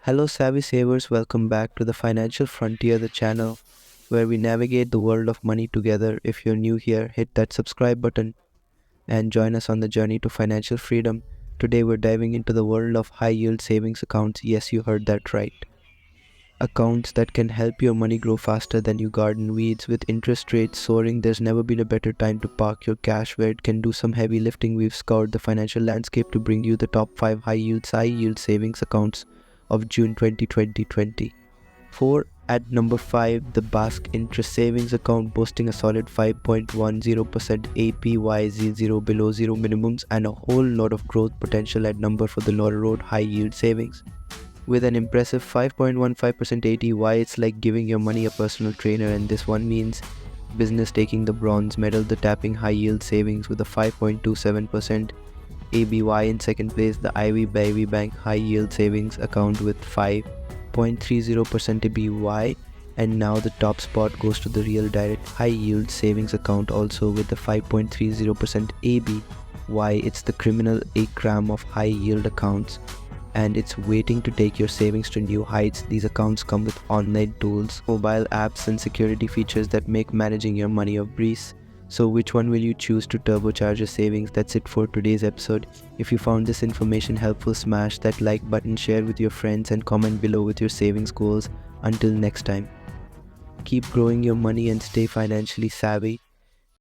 Hello, Savvy Savers. Welcome back to the Financial Frontier, the channel where we navigate the world of money together. If you're new here, hit that subscribe button and join us on the journey to financial freedom. Today, we're diving into the world of high yield savings accounts. Yes, you heard that right. Accounts that can help your money grow faster than you garden weeds. With interest rates soaring, there's never been a better time to park your cash where it can do some heavy lifting. We've scoured the financial landscape to bring you the top 5 high yield savings accounts of June 2020. 4 at number 5, the Basque Interest Savings Account, boasting a solid 5.10% APY, below zero minimums, and a whole lot of growth potential at number for the Laurel Road High Yield Savings. With an impressive 5.15% ATY, it's like giving your money a personal trainer, and this one means business taking the bronze medal. The Tapping High Yield Savings with a 5.27% ABY in second place, the Ivy Baby Bank High Yield Savings Account with 5.30% ABY, and now the top spot goes to the Real Direct High Yield Savings Account, also with the 5.30% ABY. It's the criminal acram of high yield accounts, and it's waiting to take your savings to new heights. These accounts come with online tools, mobile apps, and security features that make managing your money a breeze. So which one will you choose to turbocharge your savings? That's it for today's episode. If you found this information helpful, smash that like button, share with your friends, and comment below with your savings goals. Until next time, keep growing your money and stay financially savvy.